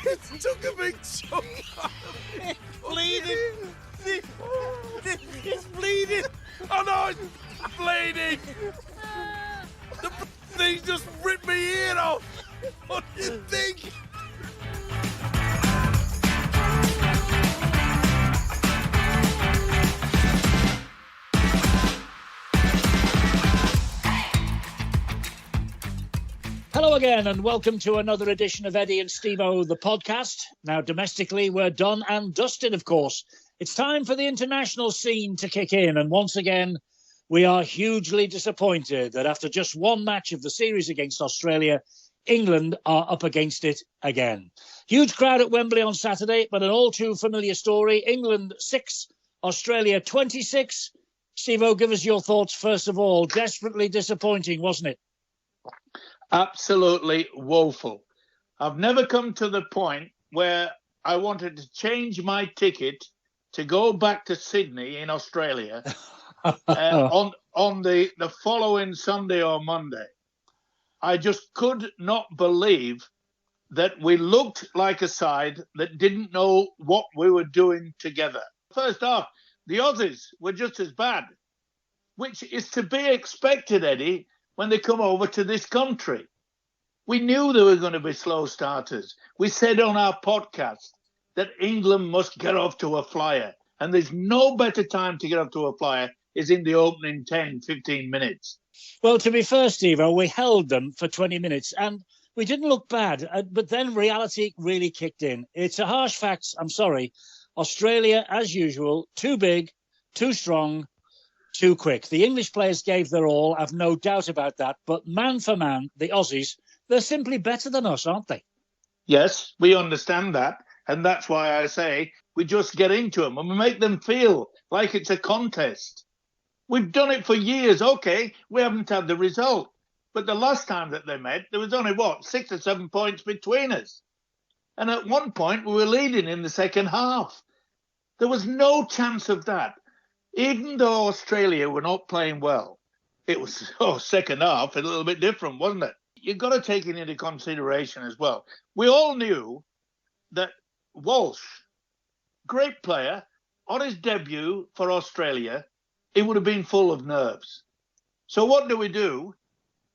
It took a big chunk out of it. Bleeding. It's bleeding. Oh no, it's bleeding. The thing just ripped my ear off. What do you think? Hello again and welcome to another edition of Eddie and Stevo, the podcast. Now, domestically, we're done and dusted, of course. It's time for the international scene to kick in. And once again, we are hugely disappointed that after just one match of the series against Australia, England are up against it again. Huge crowd at Wembley on Saturday, but an all too familiar story. England 6, Australia 26. Stevo, give us your thoughts first of all. Desperately disappointing, wasn't it? Absolutely woeful. I've never come to the point where I wanted to change my ticket to go back to Sydney in Australia on the following Sunday or Monday. I just could not believe that we looked like a side that didn't know what we were doing together. First off, the Aussies were just as bad, which is to be expected, Eddie, when they come over to this country. We knew they were going to be slow starters. We said on our podcast that England must get off to a flyer. And there's no better time to get off to a flyer is in the opening 10, 15 minutes. Well, to be fair, Stevo, we held them for 20 minutes and we didn't look bad. But then reality really kicked in. It's a harsh fact. I'm sorry. Australia, as usual, too big, too strong, too quick. The English players gave their all. I've no doubt about that. But man for man, the Aussies, they're simply better than us, aren't they? Yes, we understand that. And that's why I say we just get into them and we make them feel like it's a contest. We've done it for years. OK, we haven't had the result. But the last time that they met, there was only, 6 or 7 points between us. And at one point, we were leading in the second half. There was no chance of that. Even though Australia were not playing well, it was second half, a little bit different, wasn't it? You've got to take it into consideration as well. We all knew that Walsh, great player, on his debut for Australia, he would have been full of nerves. So what do?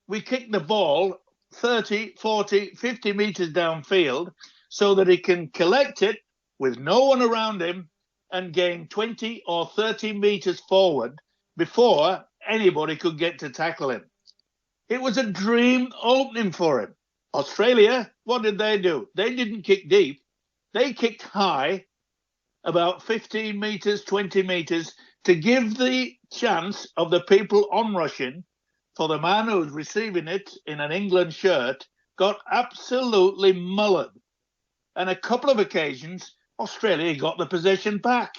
We kick the ball 30, 40, 50 metres downfield so that he can collect it with no one around him and gain 20 or 30 metres forward before anybody could get to tackle him. It was a dream opening for him. Australia, what did they do? They didn't kick deep. They kicked high, about 15 metres, 20 metres, to give the chance of the people onrushing for the man who's receiving it in an England shirt got absolutely mullered. And a couple of occasions, Australia got the possession back.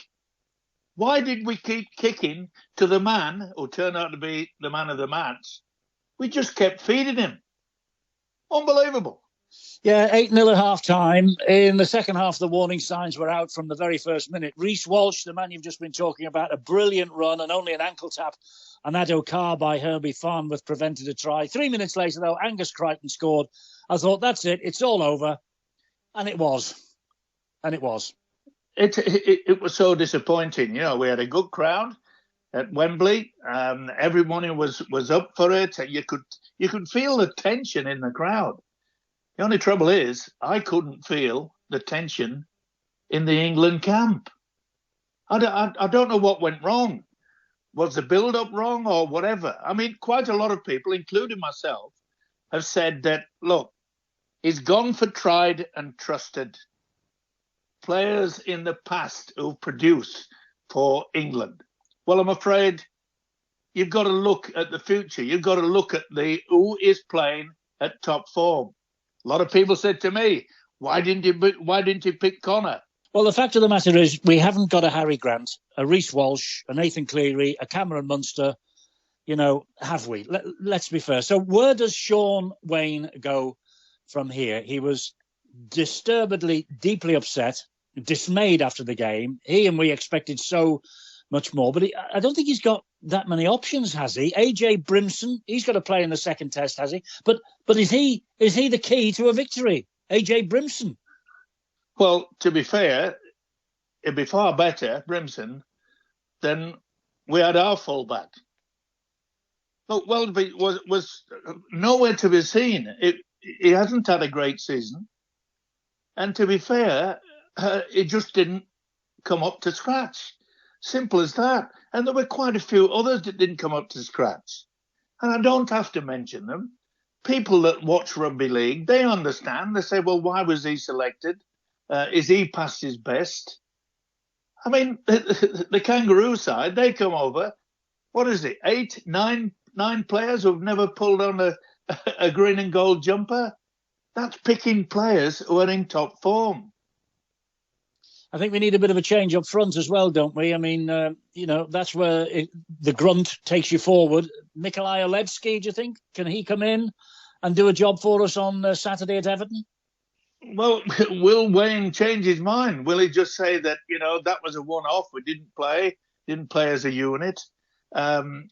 Why did we keep kicking to the man who turned out to be the man of the match? We just kept feeding him. Unbelievable. Yeah, 8-0 at half-time. In the second half, the warning signs were out from the very first minute. Reece Walsh, the man you've just been talking about, a brilliant run and only an ankle tap. And Ado Carr by Herbie Farnworth prevented a try. 3 minutes later, though, Angus Crichton scored. I thought, that's it, it's all over. And it was. It was so disappointing. You know, we had a good crowd at Wembley. Everyone was up for it. You could feel the tension in the crowd. The only trouble is I couldn't feel the tension in the England camp. I don't know what went wrong. Was the build-up wrong or whatever? I mean, quite a lot of people, including myself, have said that, look, he's gone for tried and trusted players in the past who've produced for England. Well, I'm afraid you've got to look at the future. You've got to look at who is playing at top form. A lot of people said to me, why didn't you pick Connor? Well, the fact of the matter is we haven't got a Harry Grant, a Reece Walsh, a Nathan Cleary, a Cameron Munster. You know, have we? Let's be fair. So where does Sean Wayne go from here? He was disturbedly, deeply upset, dismayed after the game. He and we expected so much more, but I don't think he's got that many options, has he? AJ Brimson, he's got to play in the second test, has he? But is he the key to a victory? AJ Brimson. Well, to be fair, it'd be far better, Brimson, than we had our fullback. Look, Welby was nowhere to be seen. He hasn't had a great season. And to be fair, it just didn't come up to scratch. Simple as that. And there were quite a few others that didn't come up to scratch. And I don't have to mention them. People that watch rugby league, they understand. They say, well, why was he selected? Is he past his best? I mean, the Kangaroo side, they come over. What is it? 9 players who've never pulled on a green and gold jumper? That's picking players who are in top form. I think we need a bit of a change up front as well, don't we? I mean, that's where the grunt takes you forward. Nikolai Olevsky, do you think? Can he come in and do a job for us on Saturday at Everton? Well, will Wayne change his mind? Will he just say that, that was a one-off, we didn't play as a unit?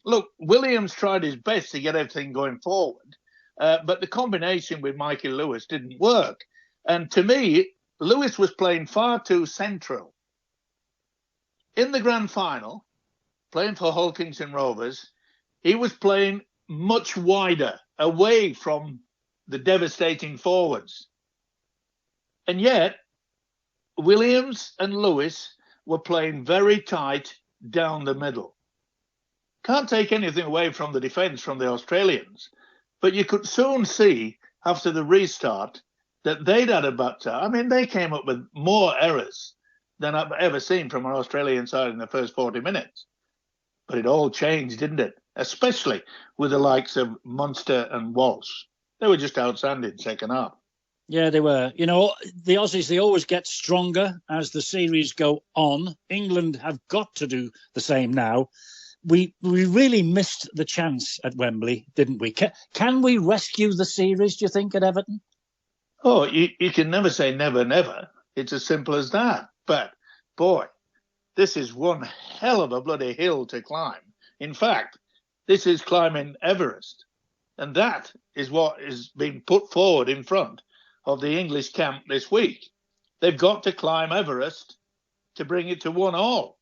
Look, Williams tried his best to get everything going forward, but the combination with Mikey Lewis didn't work. And to me, Lewis was playing far too central. In the grand final, playing for Hull Kingston Rovers, he was playing much wider, away from the devastating forwards. And yet, Williams and Lewis were playing very tight down the middle. Can't take anything away from the defence from the Australians, but you could soon see after the restart that they'd had a bad time. I mean, they came up with more errors than I've ever seen from an Australian side in the first 40 minutes. But it all changed, didn't it? Especially with the likes of Munster and Walsh. They were just outstanding second half. Yeah, they were. The Aussies, they always get stronger as the series go on. England have got to do the same now. We really missed the chance at Wembley, didn't we? Can we rescue the series, do you think, at Everton? Oh, you can never say never, never. It's as simple as that. But, boy, this is one hell of a bloody hill to climb. In fact, this is climbing Everest. And that is what is being put forward in front of the English camp this week. They've got to climb Everest to bring it to 1-1.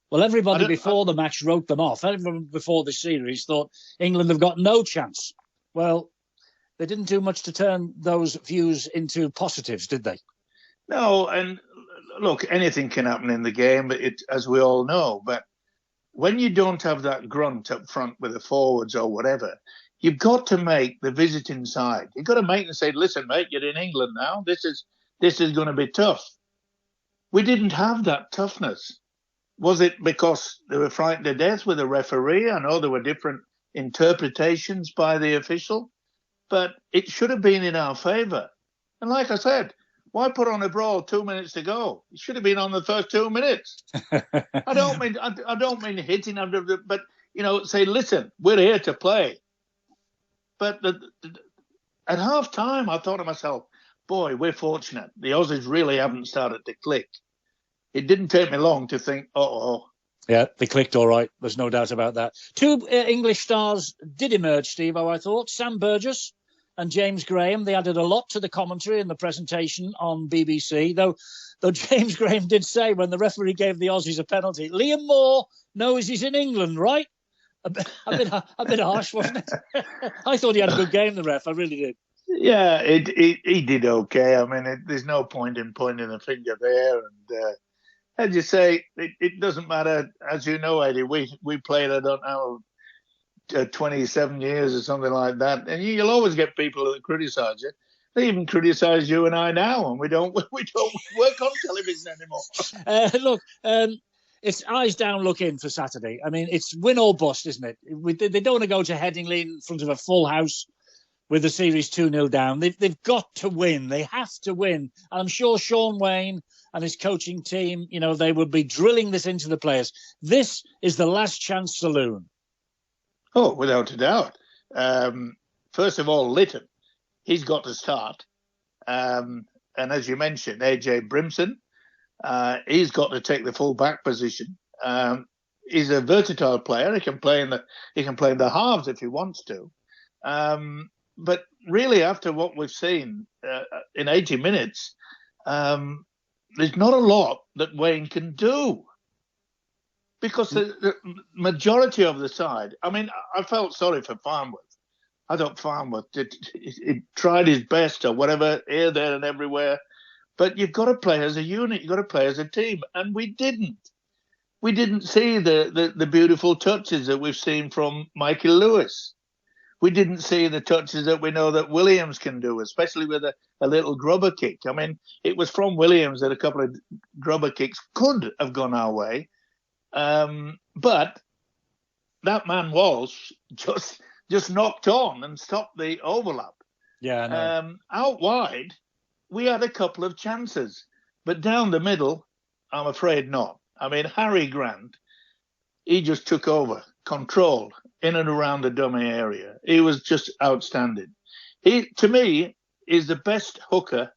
Well, everybody before the match wrote them off. Everyone before the series thought England have got no chance. Well, they didn't do much to turn those views into positives, did they? No, and look, anything can happen in the game, as we all know. But when you don't have that grunt up front with the forwards or whatever, you've got to make the visiting side. You've got to make them say, listen, mate, you're in England now. This is going to be tough. We didn't have that toughness. Was it because they were frightened to death with the referee? I know there were different interpretations by the official, but it should have been in our favour. And like I said, why put on a brawl 2 minutes to go? It should have been on the first 2 minutes. I don't mean hitting under the, but say, listen, we're here to play. But at half time, I thought to myself, boy, we're fortunate. The Aussies really haven't started to click. It didn't take me long to think, Yeah, they clicked all right. There's no doubt about that. Two English stars did emerge, Stevo, I thought. Sam Burgess and James Graham. They added a lot to the commentary and the presentation on BBC, though James Graham did say when the referee gave the Aussies a penalty, Liam Moore knows he's in England, right? A bit harsh, wasn't it? I thought he had a good game, the ref. I really did. Yeah, he did okay. I mean, there's no point in pointing a finger there. And as you say, it doesn't matter. As you know, Eddie, we played, I don't know, 27 years or something like that. And you'll always get people that criticise you. They even criticise you and I now, and we don't work on television anymore. Look, it's eyes down, look in for Saturday. I mean, it's win or bust, isn't it? They don't want to go to Headingley in front of a full house with the series 2-0 down. They've got to win. They have to win. And I'm sure Sean Wayne and his coaching team, they will be drilling this into the players. This is the last chance saloon. Oh, without a doubt. First of all, Lytton, he's got to start. And as you mentioned, AJ Brimson, he's got to take the full back position. He's a versatile player. He can play in the halves if he wants to. but really, after what we've seen in 80 minutes, there's not a lot that Wayne can do. Because the majority of the side, I mean, I felt sorry for Farnworth. I thought Farnworth he tried his best or whatever, here, there, and everywhere. But you've got to play as a unit. You've got to play as a team. And we didn't. We didn't see the beautiful touches that we've seen from Michael Lewis. We didn't see the touches that we know that Williams can do, especially with a little grubber kick. I mean, it was from Williams that a couple of grubber kicks could have gone our way. But that man Walsh just knocked on and stopped the overlap. Yeah, I know. Out wide, we had a couple of chances, but down the middle, I'm afraid not. I mean, Harry Grant, he just took over control in and around the dummy area. He was just outstanding. He, to me, is the best hooker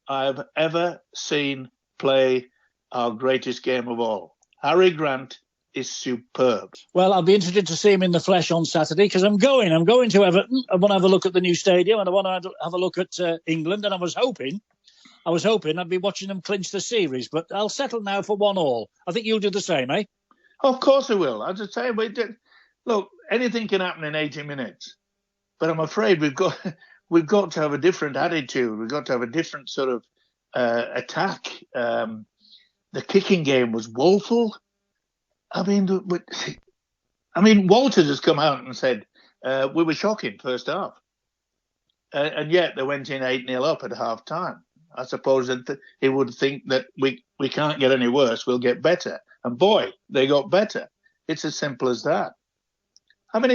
I've ever seen play our greatest game of all. Harry Grant is superb. Well, I'll be interested to see him in the flesh on Saturday because I'm going to Everton. I want to have a look at the new stadium and I want to have a look at England. And I was hoping I'd be watching them clinch the series, but I'll settle now for 1-1. I think you'll do the same, eh? Of course I will. As I say, look, anything can happen in 80 minutes, but I'm afraid we've got to have a different attitude. We've got to have a different sort of attack. The kicking game was woeful. I mean, Walters has come out and said we were shocking first half, and yet they went in 8-0 up at half time. I suppose that he would think that we can't get any worse. We'll get better, and boy, they got better. It's as simple as that. I mean,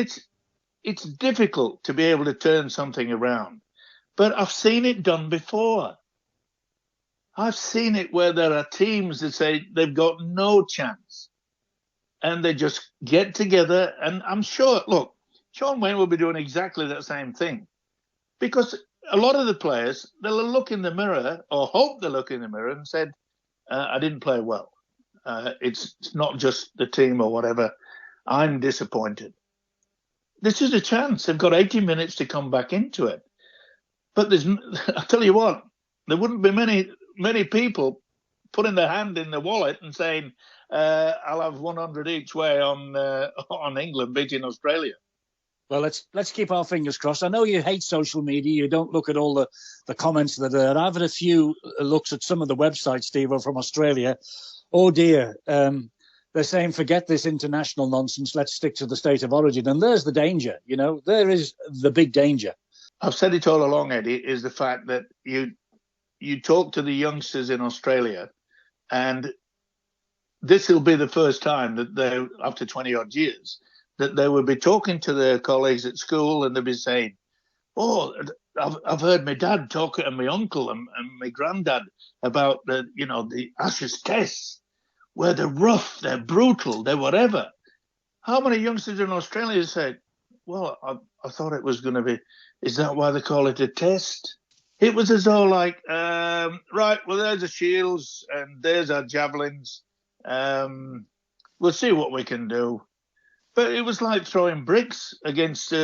it's difficult to be able to turn something around, but I've seen it done before. I've seen it where there are teams that say they've got no chance and they just get together. And I'm sure, look, Sean Wayne will be doing exactly that same thing because a lot of the players, they'll look in the mirror or hope they'll look in the mirror and said, I didn't play well. It's not just the team or whatever. I'm disappointed. This is a chance. They've got 80 minutes to come back into it. But I'll tell you what, there wouldn't be many people putting their hand in the wallet and saying, I'll have 100 each way on England beating Australia. Well, let's keep our fingers crossed. I know you hate social media. You don't look at all the comments that are there. I've had a few looks at some of the websites, Stevo, from Australia. Oh, dear. They're saying, forget this international nonsense. Let's stick to the state of origin. And there's the danger. You know, there is the big danger. I've said it all along, Eddie, is the fact that you talk to the youngsters in Australia, and this will be the first time that they, after 20 odd years, that they will be talking to their colleagues at school and they'll be saying, oh, I've heard my dad talk and my uncle and my granddad about the Ashes tests where they're rough, they're brutal, they're whatever. How many youngsters in Australia say, well, I thought it was going to be, is that why they call it a test? It was as though like, right, well, there's the shields and there's our javelins. We'll see what we can do. But it was like throwing bricks against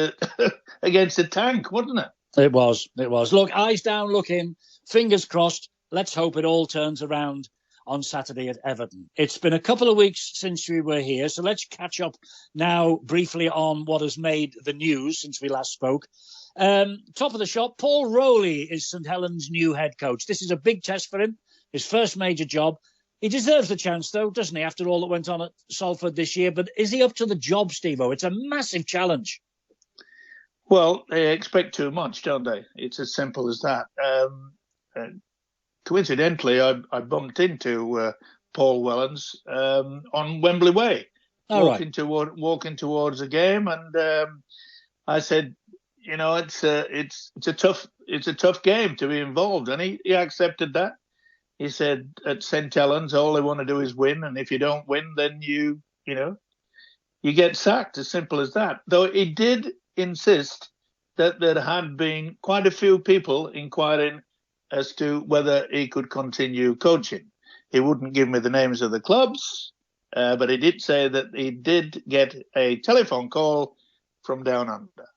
against a tank, wasn't it? It was. Look, eyes down, look in, fingers crossed. Let's hope it all turns around on Saturday at Everton. It's been a couple of weeks since we were here, so let's catch up now briefly on what has made the news since we last spoke. Top of the shop, Paul Rowley is St Helens' new head coach. This is a big test for him, his first major job. He deserves the chance, though, doesn't he, after all that went on at Salford this year? But is he up to the job, Stevo? It's a massive challenge. Well, they expect too much, don't they? It's as simple as that. Coincidentally, I bumped into Paul Wellens on Wembley Way, walking towards a game, and I said, you know, it's a tough game to be involved, and he accepted that. He said at St Helens, all they want to do is win, and if you don't win, then you get sacked. As simple as that. Though he did insist that there had been quite a few people inquiring as to whether he could continue coaching. He wouldn't give me the names of the clubs, but he did say that he did get a telephone call from down under.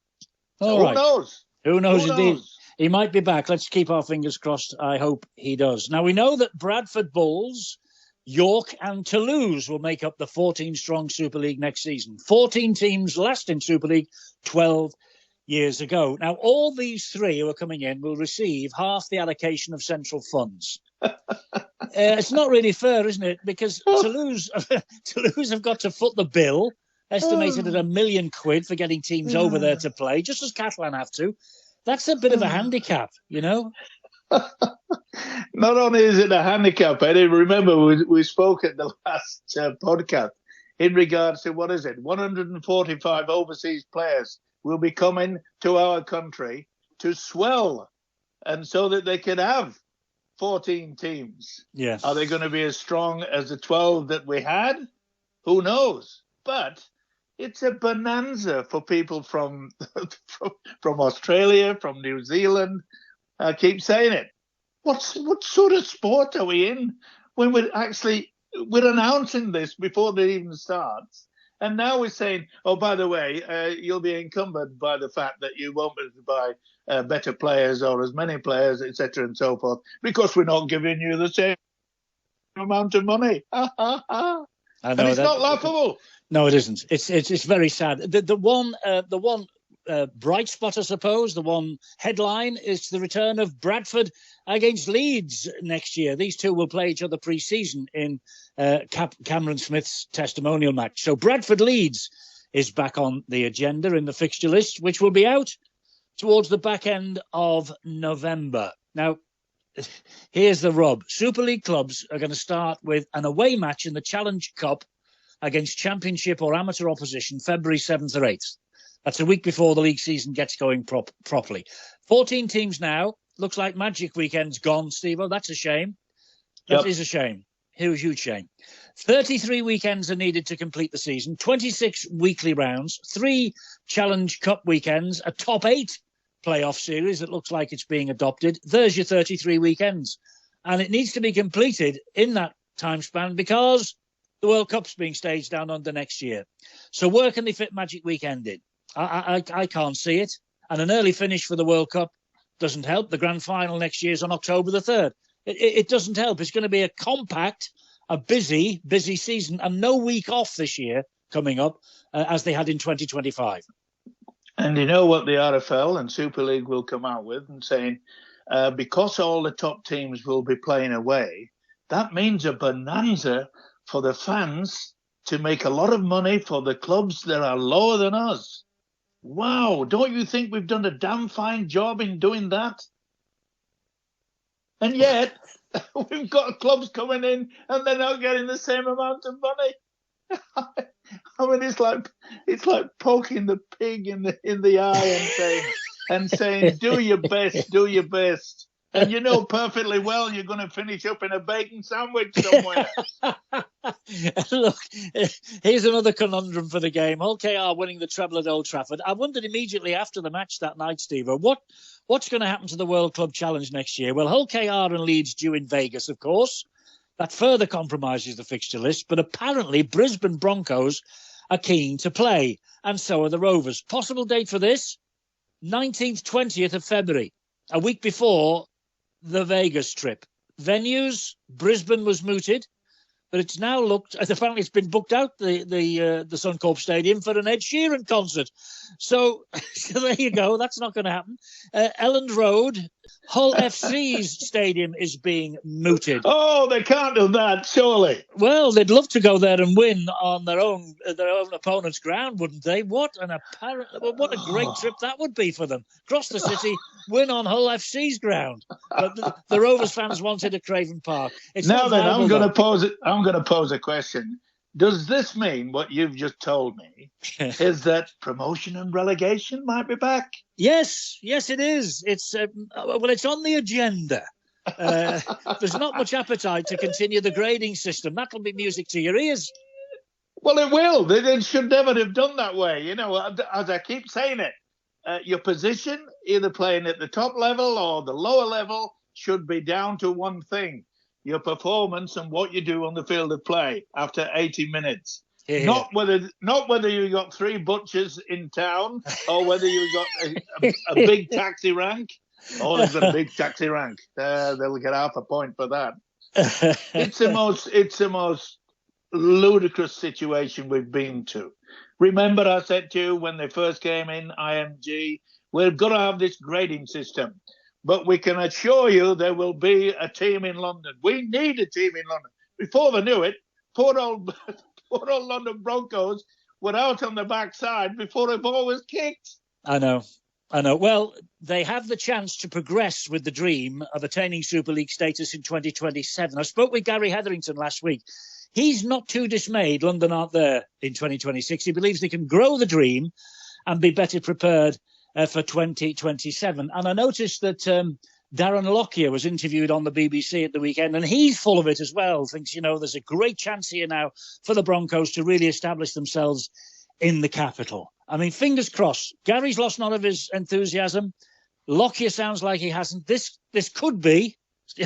So who knows? Who knows Who indeed? knows? He might be back. Let's keep our fingers crossed. I hope he does. Now, we know that Bradford Bulls, York and Toulouse will make up the 14-strong Super League next season. 14 teams last in Super League 12 years ago. Now, all these three who are coming in will receive half the allocation of central funds. It's not really fair, isn't it? Because Toulouse have got to foot the bill, estimated at £1 million for getting teams over there to play, just as Catalan have to. That's a bit of a handicap, you know? Not only is it a handicap, Eddie, remember we spoke at the last podcast in regards to, 145 overseas players will be coming to our country to swell, and so that they can have 14 teams. Yes. Are they going to be as strong as the 12 that we had? Who knows? But it's a bonanza for people from Australia, from New Zealand. I keep saying it. What sort of sport are we in when we're announcing this before it even starts? And now we're saying, oh, by the way, you'll be encumbered by the fact that you won't be able to buy better players or as many players, etc., and so forth, because we're not giving you the same amount of money. I know, and it's not laughable. No, it isn't. It's very sad. The one bright spot, I suppose, the one headline is the return of Bradford against Leeds next year. These two will play each other pre-season in Cameron Smith's testimonial match. So Bradford Leeds is back on the agenda in the fixture list, which will be out towards the back end of November. Now, here's the rub. Super League clubs are going to start with an away match in the Challenge Cup against Championship or amateur opposition February 7th or 8th. That's a week before the league season gets going properly. 14 teams now. Looks like Magic Weekend's gone, Stevo. That's a shame. That is a shame. Huge shame. 33 weekends are needed to complete the season. 26 weekly rounds. 3 Challenge Cup weekends. A top 8 playoff series that looks like it's being adopted. There's your 33 weekends. And it needs to be completed in that time span because the World Cup's being staged down under next year. So where can they fit Magic Weekend in? I can't see it. And an early finish for the World Cup doesn't help. The grand final next year is on October the 3rd. It doesn't help. It's going to be a compact, a busy season, and no week off this year coming up as they had in 2025. And you know what the RFL and Super League will come out with and saying, because all the top teams will be playing away, that means a bonanza for the fans to make a lot of money for the clubs that are lower than us. Wow, don't you think we've done a damn fine job in doing that? And yet, we've got clubs coming in and they're not getting the same amount of money. I mean, it's like poking the pig in the eye and saying, do your best. And you know perfectly well you're going to finish up in a bacon sandwich somewhere. Look, here's another conundrum for the game. Hull KR winning the treble at Old Trafford. I wondered immediately after the match that night, Steve, what's going to happen to the World Club Challenge next year? Well, Hull KR and Leeds due in Vegas, of course. That further compromises the fixture list. But apparently Brisbane Broncos are keen to play, and so are the Rovers. Possible date for this? 19th, 20th of February, a week before the Vegas trip. Venues, Brisbane was mooted, but it's now apparently it's been booked out, the Suncorp Stadium, for an Ed Sheeran concert. So there you go. That's not going to happen. Elland Road, Hull FC's stadium is being mooted. Oh, they can't do that, surely. Well, they'd love to go there and win on their own opponent's ground, wouldn't they? What a great trip that would be for them. Cross the city, win on Hull FC's ground. But the Rovers fans wanted at Craven Park. I'm going to pose a question. Does this mean what you've just told me is that promotion and relegation might be back? Yes, it is. It's it's on the agenda. There's not much appetite to continue the grading system. That'll be music to your ears. Well, it will. They should never have done that way. You know, as I keep saying it, your position, either playing at the top level or the lower level, should be down to one thing: your performance and what you do on the field of play after 80 minutes. Not whether you got 3 butchers in town or whether you got a big taxi rank. Oh, they've got a big taxi rank. They'll get half a point for that. It's the most ludicrous situation we've been to. Remember, I said to you when they first came in, IMG, we've got to have this grading system. But we can assure you there will be a team in London. We need a team in London. Before they knew it, poor old London Broncos were out on the backside before the ball was kicked. I know. Well, they have the chance to progress with the dream of attaining Super League status in 2027. I spoke with Gary Hetherington last week. He's not too dismayed London aren't there in 2026. He believes they can grow the dream and be better prepared for 2027. And I noticed that Darren Lockyer was interviewed on the BBC at the weekend, and he's full of it as well. Thinks, there's a great chance here now for the Broncos to really establish themselves in the capital. I mean, fingers crossed. Gary's lost none of his enthusiasm. Lockyer sounds like he hasn't. This could be,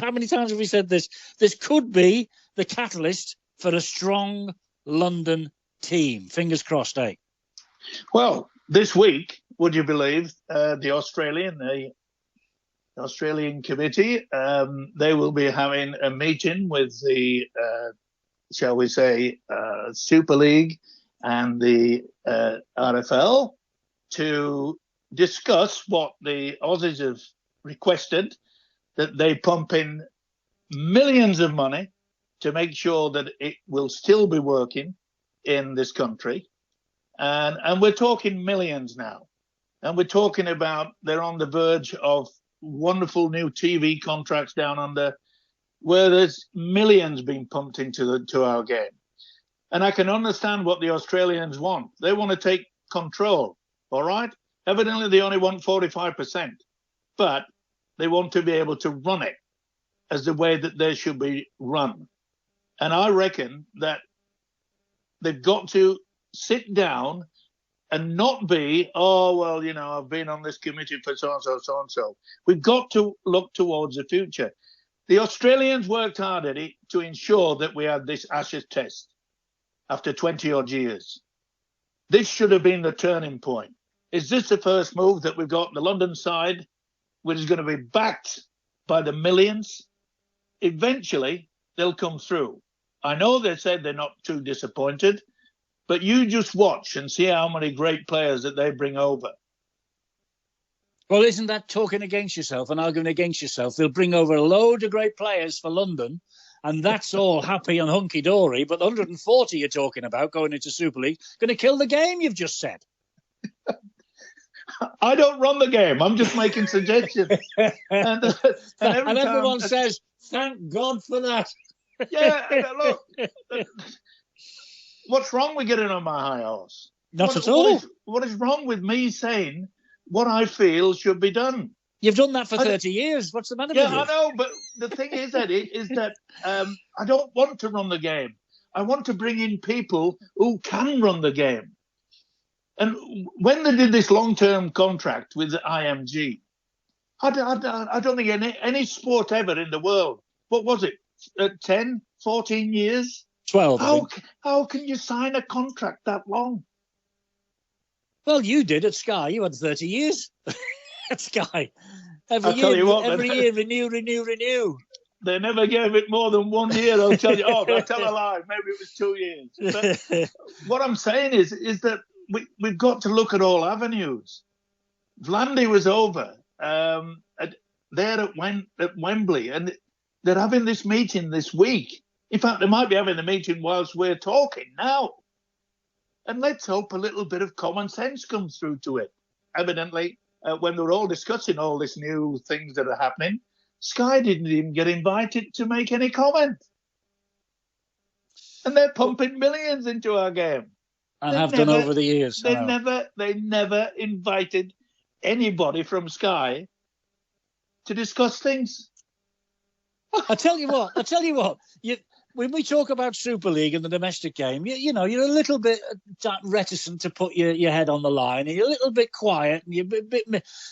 how many times have we said this? This could be the catalyst for a strong London team. Fingers crossed, eh? Well, this week, would you believe, the Australian committee, they will be having a meeting with the, shall we say, Super League and the RFL to discuss what the Aussies have requested, that they pump in millions of money to make sure that it will still be working in this country. And we're talking millions now. And we're talking about they're on the verge of wonderful new TV contracts down under, where there's millions being pumped into our game. And I can understand what the Australians want. They want to take control, all right? Evidently, they only want 45%, but they want to be able to run it as the way that they should be run. And I reckon that they've got to sit down and not be, I've been on this committee for so-and-so, so-and-so. We've got to look towards the future. The Australians worked hard at it to ensure that we had this Ashes test after 20-odd years. This should have been the turning point. Is this the first move that we've got the London side, which is going to be backed by the millions? Eventually, they'll come through. I know they said they're not too disappointed, but you just watch and see how many great players that they bring over. Well, isn't that talking against yourself and arguing against yourself? They'll bring over a load of great players for London, and that's all happy and hunky-dory, but the 140 you're talking about going into Super League, going to kill the game, you've just said. I don't run the game. I'm just making suggestions. and everyone says, thank God for that. Yeah, look. What's wrong with getting on my high horse? Not at all. What is wrong with me saying what I feel should be done? You've done that for 30 years. What's the matter with you? Yeah, I know, but the thing is, Eddie, is that I don't want to run the game. I want to bring in people who can run the game. And when they did this long-term contract with the IMG, I don't think any sport ever in the world, what was it, 10, 14 years? 12. How can you sign a contract that long? Well, you did at Sky. You had 30 years at Sky. Every year, renew. They never gave it more than 1 year. I'll tell you. Oh, I'll tell a lie. Maybe it was 2 years. But what I'm saying is that we've got to look at all avenues. Vlandy was over there at Wembley, and they're having this meeting this week. In fact, they might be having the meeting whilst we're talking now. And let's hope a little bit of common sense comes through to it. Evidently, when they were all discussing all these new things that are happening, Sky didn't even get invited to make any comment. And they're pumping millions into our game. And have done over the years. They never invited anybody from Sky to discuss things. I tell you what. When we talk about Super League and the domestic game, you're a little bit reticent to put your head on the line, and you're a little bit quiet, and you're a bit.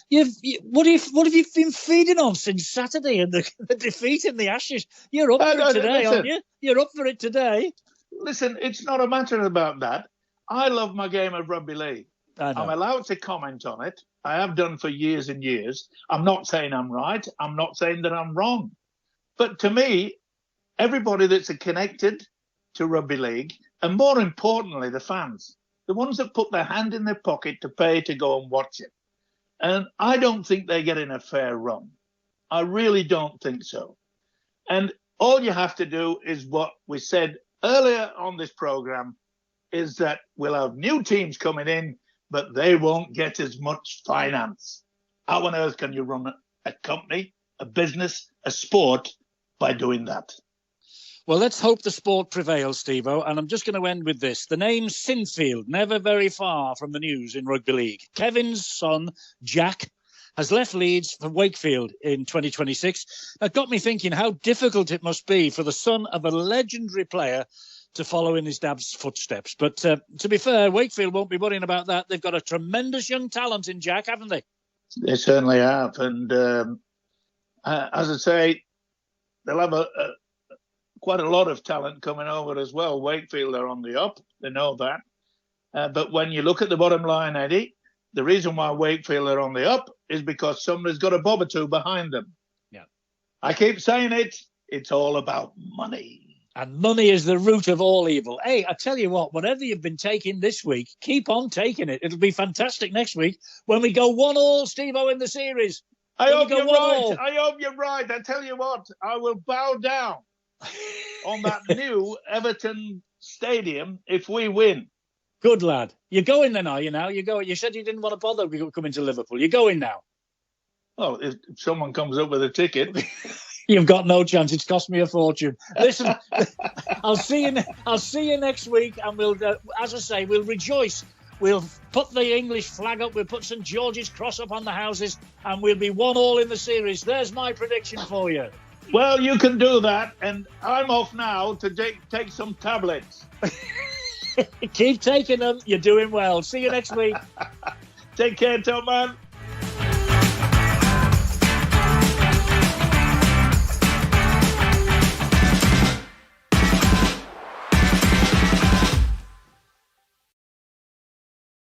What have you been feeding on since Saturday and the defeat in the Ashes? You're up for it today, aren't you? You're up for it today. listen, it's not a matter about that. I love my game of rugby league. I'm allowed to comment on it. I have done for years and years. I'm not saying I'm right. I'm not saying that I'm wrong. But to me, everybody that's connected to rugby league, and more importantly, the fans, the ones that put their hand in their pocket to pay to go and watch it. And I don't think they're getting a fair run. I really don't think so. And all you have to do is what we said earlier on this program, is that we'll have new teams coming in, but they won't get as much finance. How on earth can you run a company, a business, a sport by doing that? Well, let's hope the sport prevails, Stevo. And I'm just going to end with this. The name Sinfield, never very far from the news in rugby league. Kevin's son, Jack, has left Leeds for Wakefield in 2026. That got me thinking how difficult it must be for the son of a legendary player to follow in his dad's footsteps. But to be fair, Wakefield won't be worrying about that. They've got a tremendous young talent in Jack, haven't they? They certainly have. And as I say, they'll have quite a lot of talent coming over as well. Wakefield are on the up. They know that. But when you look at the bottom line, Eddie, the reason why Wakefield are on the up is because somebody's got a bob or two behind them. Yeah. I keep saying it. It's all about money. And money is the root of all evil. Hey, I tell you what, whatever you've been taking this week, keep on taking it. It'll be fantastic next week when we go 1-1, Stevo, in the series. I hope you're right. I hope you're right. I tell you what, I will bow down on that new Everton stadium if we win. Good lad. You're going then, are you now? You're going. You said you didn't want to bother coming to Liverpool. You're going now. Well, if someone comes up with a ticket... You've got no chance. It's cost me a fortune. Listen, I'll see you next week, and we'll, as I say, we'll rejoice. We'll put the English flag up. We'll put St George's Cross up on the houses, and we'll be 1-1 in the series. There's my prediction for you. Well, you can do that, and I'm off now to take some tablets. Keep taking them. You're doing well. See you next week. Take care, Tom, man.